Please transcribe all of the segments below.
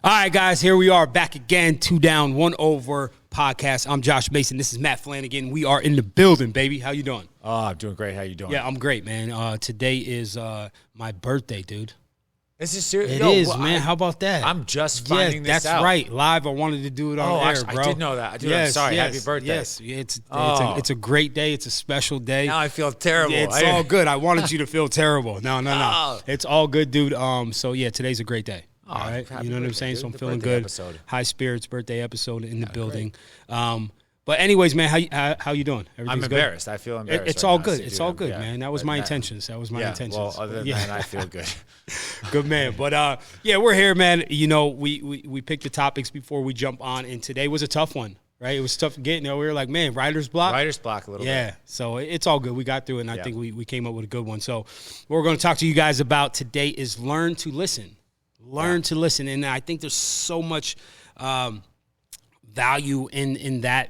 All right, guys, here we are back again. 2 Down, 1 Over podcast. I'm Josh Mason. This is Matt Flanagan. We are in the building, baby. How you doing? Oh, I'm doing great. How you doing? Yeah, I'm great, man. Today is my birthday, dude. This is serious? It is, man. How about that? I'm just finding this out. That's right. Live, I wanted to do it on air, bro. I did know that. Dude, I'm sorry. Happy birthday. Yes, it's a great day. It's a special day. Now I feel terrible. Yeah, it's all good. I wanted you to feel terrible. No. Oh. It's all good, dude. So, yeah, today's a great day. Oh, all right, you know what I'm saying? Dude, so I'm the feeling birthday good. Episode. High spirits birthday episode in the building. But anyways, man, how you doing? I'm embarrassed. I feel embarrassed. It's all good. It's all good, man. That was my intentions. intentions. Well, other than that, I feel good. Good man. But yeah, we're here, man. You know, we picked the topics before we jump on, and today was a tough one, right? It was tough getting there. We were like, man, writer's block. Writer's block a little bit. Yeah. So it's all good. We got through it, and I think we came up with a good one. So what we're going to talk to you guys about today is learn to listen. Learn to listen. And I think there's so much value in that,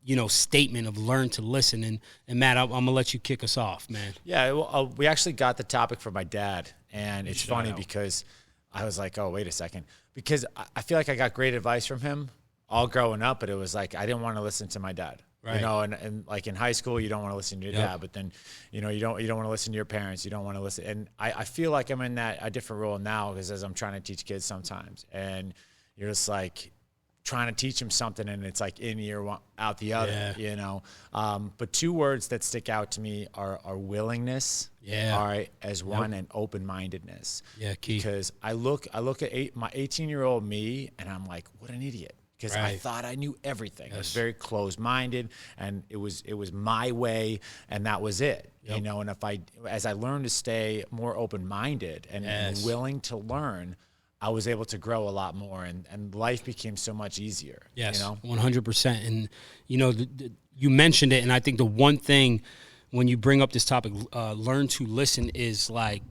you know, statement of learn to listen. And Matt, I'm going to let you kick us off, man. Yeah, well, we actually got the topic from my dad, and it's funny because I was like, oh, wait a second. Because I feel like I got great advice from him all growing up, but it was like I didn't want to listen to my dad. Right. You know, and like in high school, you don't want to listen to your dad, but then, you know, you don't want to listen to your parents. You don't want to listen. And I feel like I'm in a different role now because as I'm trying to teach kids sometimes, and you're just like trying to teach them something, and it's like in ear, out the other, you know. But two words that stick out to me are willingness, all right, as one, and open-mindedness. Yeah, key. Because I look at my 18-year-old me, and I'm like, what an idiot. Because I thought I knew everything. Yes. I was very closed-minded, and it was my way, and that was it. Yep. You know, and as I learned to stay more open-minded and willing to learn, I was able to grow a lot more, and life became so much easier. Yes, you know? 100%. And you know, you mentioned it, and I think the one thing when you bring up this topic, learn to listen, is like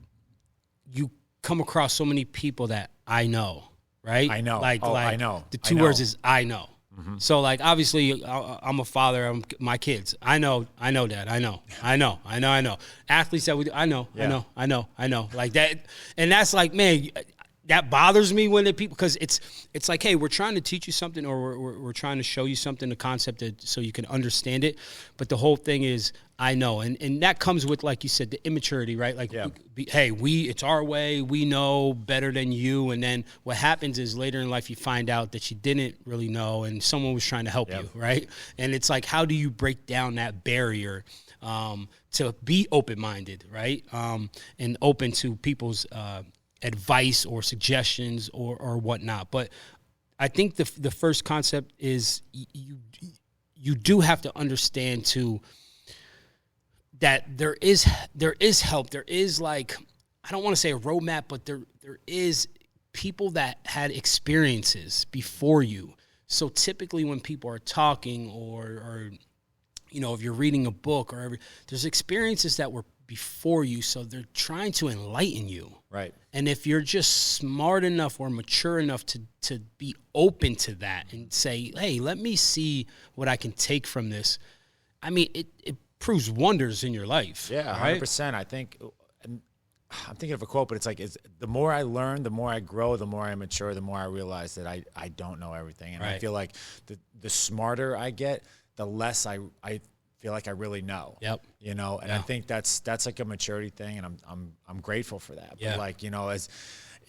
you come across so many people that I know. Right? I know. I know. The two words is I know. Mm-hmm. So, like, obviously, I'm a father. My kids. I know, Dad. I know. Athletes that we do. I know. Like that. And that's like, man, that bothers me when the people, because it's like, hey, we're trying to teach you something, or we're trying to show you something, the concept, so you can understand it. But the whole thing is, I know. And that comes with, like you said, the immaturity, right? Like, hey, it's our way. We know better than you. And then what happens is later in life you find out that you didn't really know, and someone was trying to help you, right? And it's like, how do you break down that barrier to be open-minded, right? And open to people's advice or suggestions or whatnot. But I think the first concept is you do have to understand too that there is help. There is, like, I don't want to say a roadmap, but there is people that had experiences before you. So typically when people are talking or you know, if you're reading a book there's experiences that were before you, so they're trying to enlighten you. Right. And if you're just smart enough or mature enough to be open to that and say, hey, let me see what I can take from this, I mean, it proves wonders in your life. Yeah, 100%. I think, I'm thinking of a quote, but it's like, the more I learn, the more I grow, the more I mature, the more I realize that I don't know everything. And I feel like the smarter I get, the less I feel like I really know. Yep. You know, and I think that's like a maturity thing, and I'm grateful for that. But like, you know, as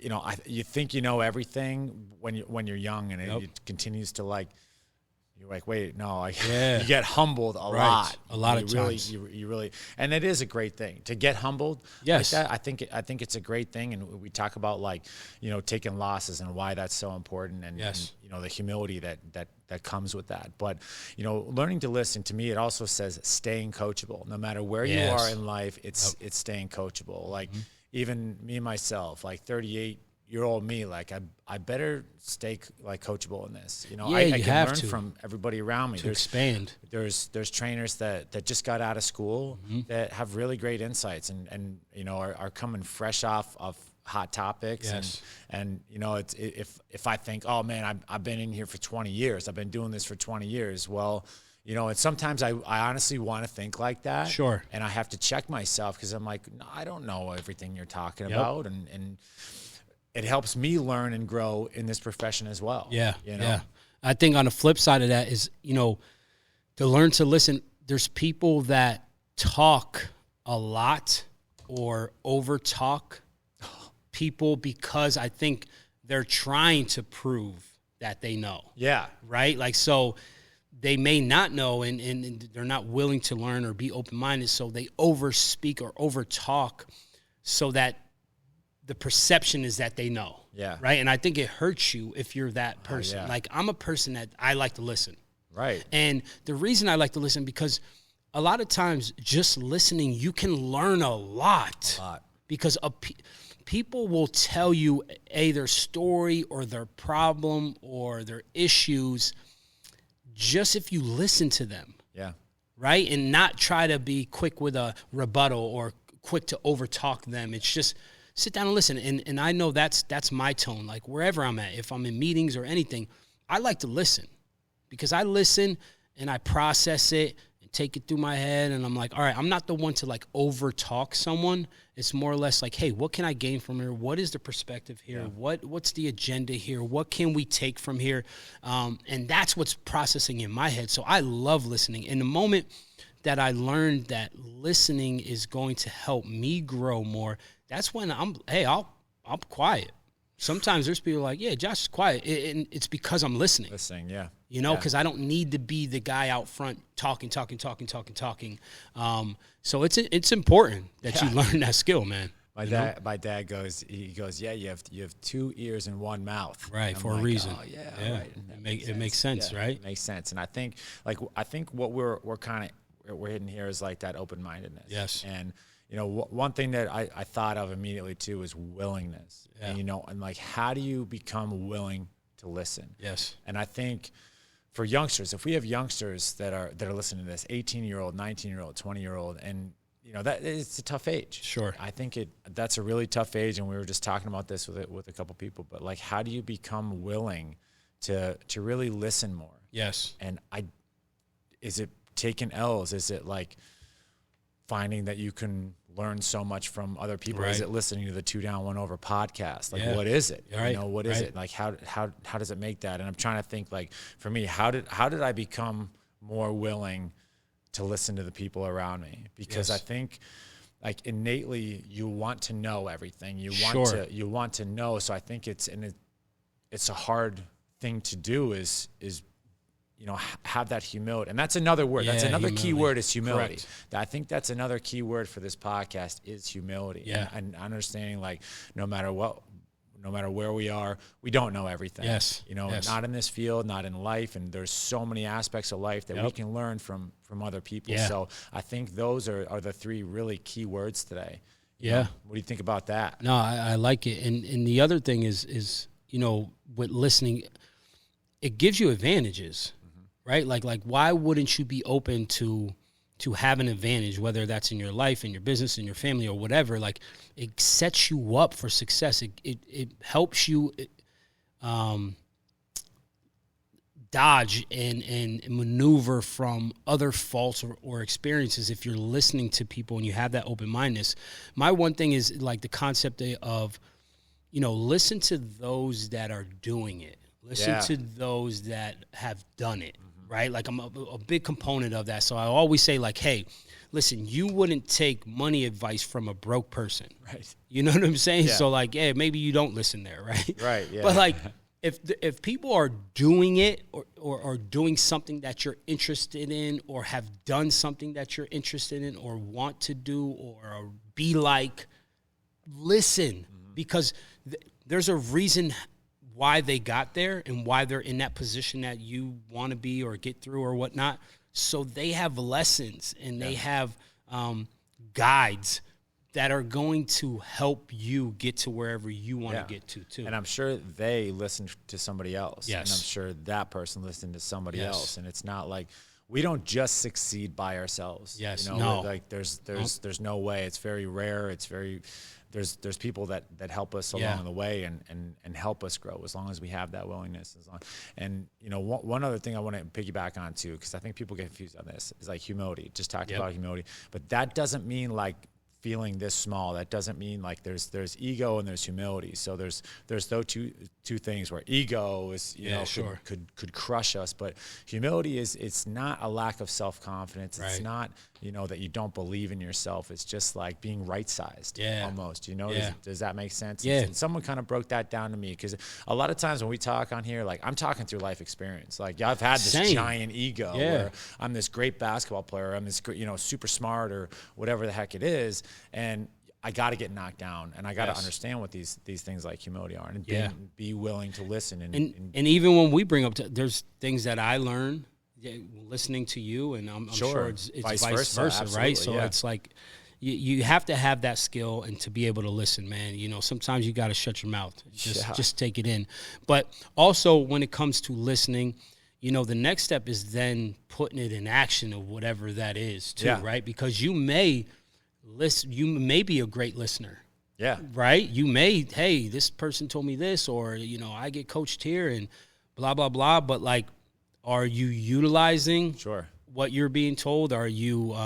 you know, you think you know everything when you're young, and it continues to, like, you're like, wait, no, you get humbled a lot. A lot of times. You really, and it is a great thing to get humbled. Yes. Like that. I think it's a great thing, and we talk about, like, you know, taking losses and why that's so important, and you know, the humility that comes with that. But, you know, learning to listen, to me, it also says staying coachable. No matter where you are in life, it's staying coachable. Like, even me, myself, like 38-year-old me, like, I better stay, like, coachable in this. You know, I can learn from everybody around me. Expand. There's trainers that just got out of school that have really great insights and you know, are coming fresh off of hot topics. And you know, if I think, oh man, I've been in here for 20 years, I've been doing this for 20 years. Well, you know, and sometimes I honestly want to think like that. Sure. And I have to check myself, because I'm like, no, I don't know everything you're talking about. And it helps me learn and grow in this profession as well. Yeah. You know? Yeah. I think on the flip side of that is, to learn to listen, there's people that talk a lot or over talk people because I think they're trying to prove that they know. Yeah. Right? Like, so they may not know and they're not willing to learn or be open-minded, so they overspeak or over-talk so that the perception is that they know. Yeah. Right? And I think it hurts you if you're that person. yeah. Like, I'm a person that I like to listen. Right. And the reason I like to listen, because a lot of times just listening, you can learn a lot. Because people will tell you their story or their problem or their issues just if you listen to them. Yeah. Right? And not try to be quick with a rebuttal or quick to overtalk them. It's just sit down and listen. And I know that's my tone. Like, wherever I'm at, if I'm in meetings or anything, I like to listen. Because I listen and I process it and take it through my head, and I'm like, all right, I'm not the one to like over talk someone. It's more or less like, hey, what can I gain from here? What is the perspective here? Yeah. What's the agenda here? What can we take from here? And that's what's processing in my head. So I love listening. In the moment that I learned that listening is going to help me grow more, that's when I'm quiet. Sometimes there's people like, yeah, Josh is quiet. And it's because I'm listening. Listening, yeah. Because I don't need to be the guy out front talking. So it's important that you learn that skill, man. My dad goes, yeah, you have 2 ears and 1 mouth. Right, for a reason. Oh, yeah. Right. It makes sense, right? It makes sense. And I think what we're hitting here is like that open-mindedness. Yes. And one thing that I thought of immediately too is willingness. Yeah. And like, how do you become willing to listen? Yes. And I think for youngsters, if we have youngsters that are listening to this, 18-year-old, 19-year-old, 20-year-old, and that it's a tough age. Sure. I think that's a really tough age, and we were just talking about this with a couple people. But like, how do you become willing to really listen more? Yes. And is it taking L's? Is it like finding that you can learn so much from other people? Right. Is it listening to the 2 Down 1 Over podcast? Like, what is it? Right. What is it? Like, how does it make that? And I'm trying to think, like, for me, how did I become more willing to listen to the people around me? Because I think, like, innately you want to know everything. You want to know. So I think it's a hard thing to do is have that humility. And that's another word. That's another humility. Key word is humility. Correct. I think that's another key word for this podcast is humility. Yeah. And understanding, like, no matter where we are, we don't know everything. Yes. Not in this field, not in life. And there's so many aspects of life that we can learn from other people. Yeah. So I think those are the 3 really key words today. Yeah. What do you think about that? No, I like it. And the other thing is with listening, it gives you advantages. Right? Like why wouldn't you be open to have an advantage, whether that's in your life, in your business, in your family, or whatever? Like, it sets you up for success. It helps you dodge and maneuver from other faults or experiences if you're listening to people and you have that open-mindedness. My one thing is like the concept of, listen to those that are doing it. Listen to those that have done it. Right? Like, I'm a big component of that. So I always say, like, hey, listen, you wouldn't take money advice from a broke person. Right. You know what I'm saying? Yeah. So, like, yeah, maybe you don't listen there, right? Right, yeah. But, like, if people are doing it or doing something that you're interested in or have done something that you're interested in or want to do or be like, listen. Because there's a reason why they got there and why they're in that position that you want to be or get through or whatnot. So they have lessons and they have guides that are going to help you get to wherever you want to get to too. And I'm sure they listened to somebody else. Yes. And I'm sure that person listened to somebody else. And it's not like we don't just succeed by ourselves. Yes. No. Like there's no way. It's very rare. It's very there's people that help us along the way and help us grow as long as we have that willingness. And one other thing I want to piggyback on too, because I think people get confused on this, is like humility. Just talked about humility, but that doesn't mean like feeling this small. That doesn't mean like there's ego and there's humility. So there's those two things where ego is, could crush us, but humility it's not a lack of self-confidence. Right. It's not, that you don't believe in yourself. It's just like being right-sized almost, does that make sense? Yeah. And someone kind of broke that down to me, because a lot of times when we talk on here, like I'm talking through life experience. Like I've had this giant ego where I'm this great basketball player. I'm this, super smart or whatever the heck it is. And I got to get knocked down, and I got to understand what these things like humility are, and be willing to listen. And even when we bring up, there's things that I learn listening to you, and I'm sure it's vice versa, right? So it's like you have to have that skill and to be able to listen, man. Sometimes you got to shut your mouth, just take it in. But also when it comes to listening, the next step is then putting it in action of whatever that is too, right? Because you may be a great listener. Yeah. Right? You may, hey, this person told me this, or, I get coached here and blah, blah, blah. But like, are you utilizing what you're being told? Are you,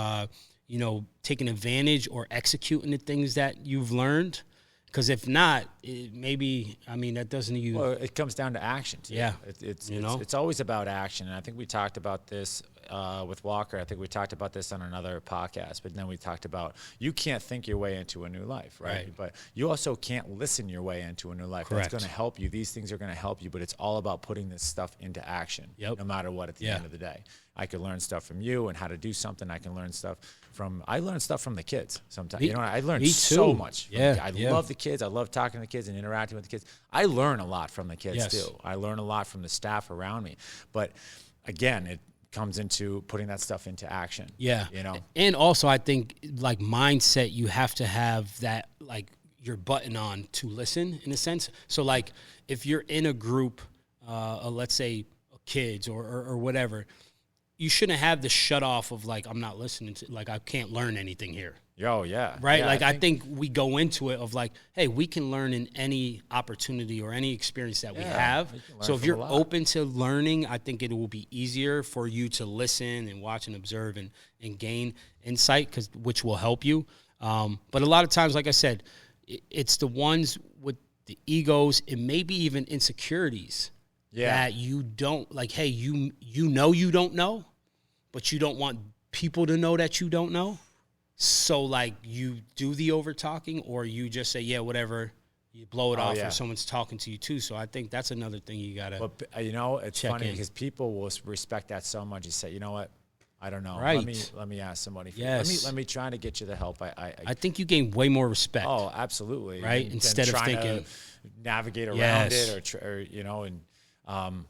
taking advantage or executing the things that you've learned? Because if not, that doesn't even. Well, it comes down to action. Too. Yeah. It's always about action. And I think we talked about this with Walker. I think we talked about this on another podcast, but then we talked about you can't think your way into a new life, right? But you also can't listen your way into a new life. Correct. That's going to help you. These things are going to help you, but it's all about putting this stuff into action, no matter what at the end of the day. I could learn stuff from you and how to do something. I learn stuff from the kids sometimes. I learn so much. I love the kids. I love talking to the kids and interacting with the kids. I learn a lot from the kids too. I learn a lot from the staff around me. But again, it comes into putting that stuff into action. Yeah. And also I think like mindset, you have to have that, like your button on to listen in a sense. So like if you're in a group, let's say kids or whatever, you shouldn't have the shut off of like, I'm not listening to, like, I can't learn anything here. Yeah. Right? Yeah, like, I think we go into it of like, hey, we can learn in any opportunity or any experience that we have. So if you're open to learning, I think it will be easier for you to listen and watch and observe and gain insight, which will help you. But a lot of times, like I said, it's the ones with the egos and maybe even insecurities that you don't, like, hey, you don't know, but you don't want people to know that you don't know. So, like, you do the over-talking, or you just say, yeah, whatever, you blow it off, or someone's talking to you, too. So I think that's another thing you got to it's funny because people will respect that so much. You say, you know what, I don't know. Right. Let me ask somebody. Let me try to get you the help. I think you gain way more respect. Oh, absolutely. Right? Instead of thinking. To navigate around it and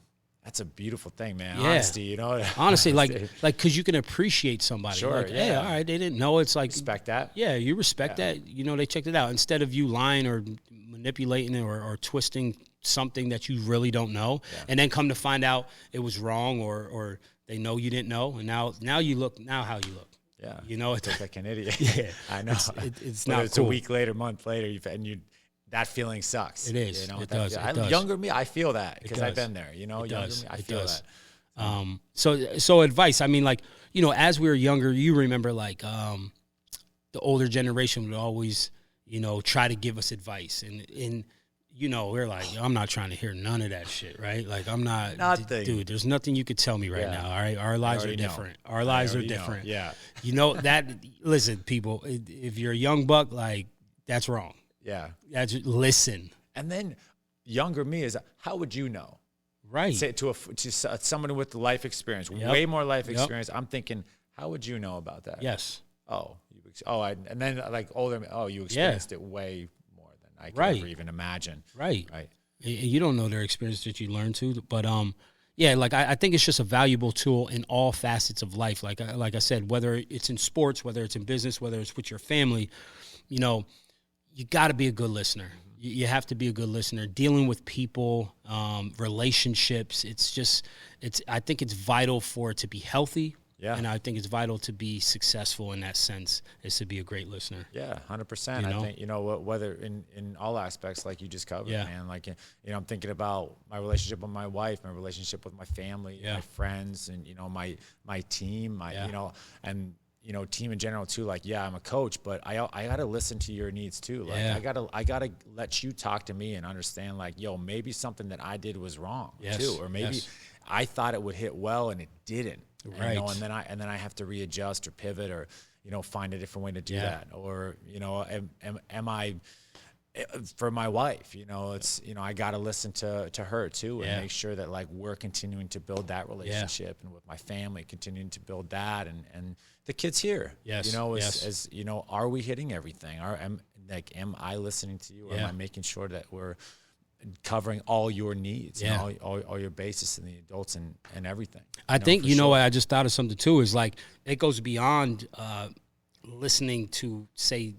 that's a beautiful thing, man. Yeah. Honesty, Honestly, like, because you can appreciate somebody. Sure, like, hey, all right, they didn't know. It's like respect that. Yeah, you respect that. They checked it out instead of you lying or manipulating it or twisting something that you really don't know, and then come to find out it was wrong or they know you didn't know, and now you look how you look. Yeah, it's like an idiot. Yeah, I know. It's not. It's cool. A week later, month later, that feeling sucks. It is. It does. Younger me, I feel that because I've been there. Younger me, I feel that. So advice. I mean, like, as we were younger, you remember like the older generation would always, try to give us advice, and we're like, I'm not trying to hear none of that shit, right? Like, I'm not, dude. There's nothing you could tell me right now. All right, our lives are different. Our lives are different. Yeah. That. Listen, people, if you're a young buck, like, that's wrong. Yeah. Listen. And then younger me is, how would you know? Right. Say to someone with life experience, way more life experience. I'm thinking, how would you know about that? Yes. And then like older, you experienced it way more than I could ever even imagine. Right. You don't know their experience that you learned to, but like I think it's just a valuable tool in all facets of life. Like I said, whether it's in sports, whether it's in business, whether it's with your family, you got to be a good listener. You have to be a good listener. Dealing with people, relationships. I think it's vital for it to be healthy. Yeah. And I think it's vital to be successful in that sense, is to be a great listener. Yeah, 100%. I think, whether in all aspects, like you just covered, man. Like, I'm thinking about my relationship with my wife, my relationship with my family, my friends, and, my team, and team in general too. Like, yeah, I'm a coach, but I got to listen to your needs too. Like, Yeah. I got to let you talk to me and understand, like, yo, maybe something that I did was wrong too, or maybe I thought it would hit well and it didn't. Right. And then I have to readjust or pivot or, find a different way to do that. Or, am I, for my wife, it's, I got to listen to her too and make sure that, like, we're continuing to build that relationship and with my family, continuing to build that and the kids here, as are we hitting everything? Am I listening to you? Or am I making sure that we're covering all your needs and all your basis and the adults and everything? I think, what I just thought of something too is, like, it goes beyond listening to, say,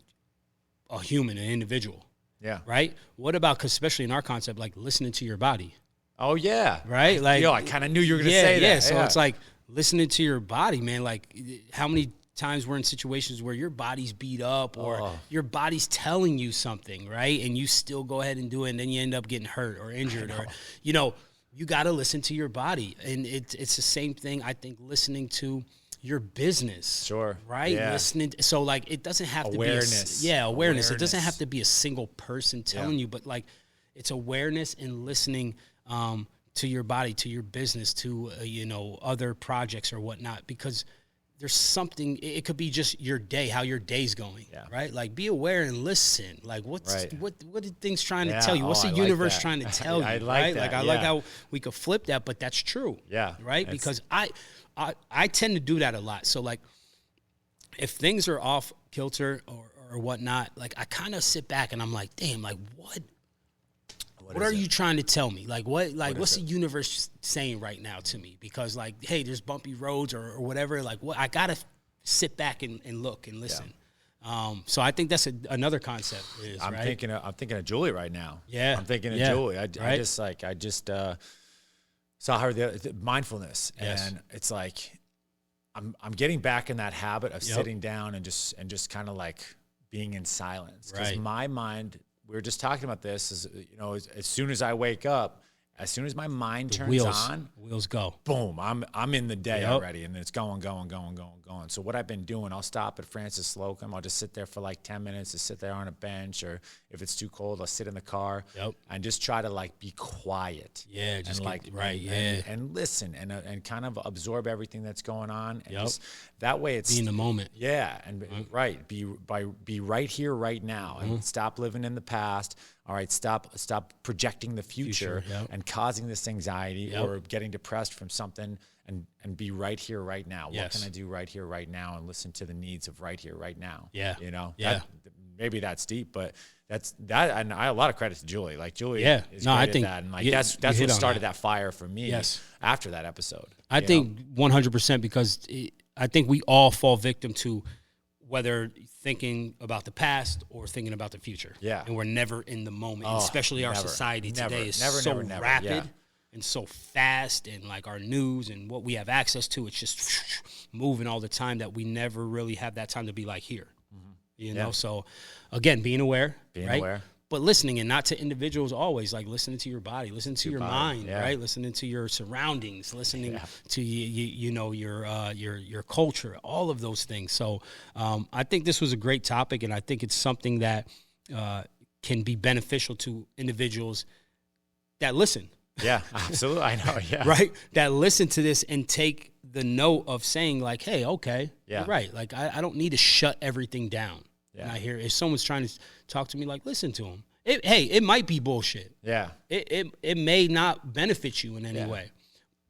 a human, an individual. Yeah. Right? What about, 'cause especially in our concept, like listening to your body? Oh, yeah. Right? Like, I kind of knew you were going to say that. Yeah. So it's like listening to your body, man. Like, how many times we're in situations where your body's beat up or your body's telling you something, right? And you still go ahead and do it, and then you end up getting hurt or injured or, you got to listen to your body. And it's the same thing, I think, listening to your business. Sure. Right? Yeah. Listening. So, like, it doesn't have awareness. to be awareness. It doesn't have to be a single person telling you, but, like, it's awareness and listening to your body, to your business, to, other projects or whatnot, because there's something, it could be just your day, how your day's going, right? Like, be aware and listen. Like, what are things trying to tell you? What's the universe trying to tell you, right? That. Like, I like how we could flip that, but that's true. Yeah. Right? Because I tend to do that a lot. So, like, if things are off kilter or whatnot, like, I kind of sit back and I'm like, damn, like, what are you trying to tell me? Like, what's the universe saying right now to me? Because, like, hey, there's bumpy roads or whatever. Like, what I gotta sit back and look and listen. Yeah. So I think that's another concept. I'm thinking of Julie right now. Yeah, I'm thinking of Julie. I just saw her the mindfulness, and it's like I'm getting back in that habit of sitting down and just kind of like being in silence, because my mind. We were just talking about this. As soon as I wake up, as soon as my mind turns on, wheels go. Boom! I'm in the day already, and it's going. So what I've been doing, I'll stop at Francis Slocum. I'll just sit there for like 10 minutes, to sit there on a bench, or if it's too cold, I'll sit in the car and just try to, like, be quiet. Yeah, just and listen and kind of absorb everything that's going on. And just, that way, it's be in the moment. Yeah, and be right here, right now, and stop living in the past. All right, stop projecting the future and causing this anxiety or getting depressed from something, and be right here, right now. What can I do right here, right now, and listen to the needs of right here, right now? Yeah. Maybe that's deep, but that's that. And I have a lot of credit to Julie. Like, Julie is great at that. And, like, that's what started that fire for me after that episode. I think 100%, because I think we all fall victim to whether thinking about the past or thinking about the future. Yeah. And we're never in the moment, especially our society today is so rapid and so fast, and, like, our news and what we have access to, it's just moving all the time, that we never really have that time to be, like, here. So, again, being aware, but listening, and not to individuals always, like, listening to your body, listening to your mind, right? Listening to your surroundings, listening to your culture, all of those things. So I think this was a great topic, and I think it's something that can be beneficial to individuals that listen. Yeah, absolutely. I know. Yeah. Right? That listen to this and take the note of saying, like, hey, okay, you're right. Like, I don't need to shut everything down. Yeah. And I hear, if someone's trying to talk to me, like, listen to them. It might be bullshit. Yeah. It may not benefit you in any way.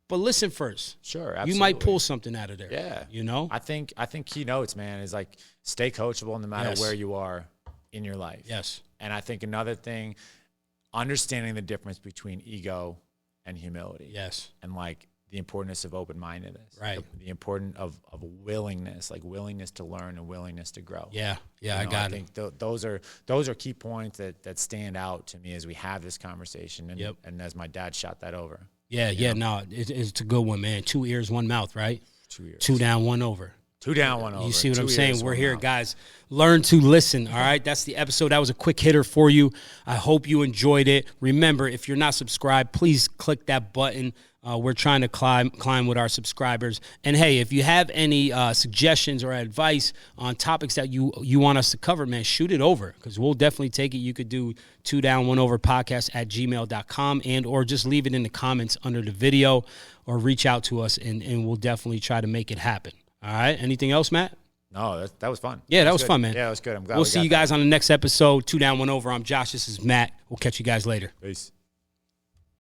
But listen first. Sure, absolutely. You might pull something out of there. Yeah. I think key notes, man, is, like, stay coachable no matter where you are in your life. Yes. And I think another thing, understanding the difference between ego and humility. Yes. And, like, the importance of open-mindedness. Right. The importance of willingness, like willingness to learn and willingness to grow. Yeah. Yeah, I think those are key points that stand out to me as we have this conversation, and as my dad shot that over. Yeah, no, it's a good one, man. 2 ears, 1 mouth, right? 2 ears. 2 down, 1 over. 2 down, 1 over. You see what I'm 2 saying? ears, We're 1 here, mouth. guys. Learn to listen, all right? That's the episode. That was a quick hitter for you. I hope you enjoyed it. Remember, if you're not subscribed, please click that button. We're trying to climb with our subscribers. And, hey, if you have any suggestions or advice on topics that you want us to cover, man, shoot it over because we'll definitely take it. You could do 2 down, 1 over podcast at gmail.com or just leave it in the comments under the video or reach out to us, and we'll definitely try to make it happen. All right? Anything else, Matt? No, that was fun. Yeah, that was fun, man. Yeah, it was good. I'm glad we'll see you guys on the next episode. 2 down, 1 over. I'm Josh. This is Matt. We'll catch you guys later. Peace.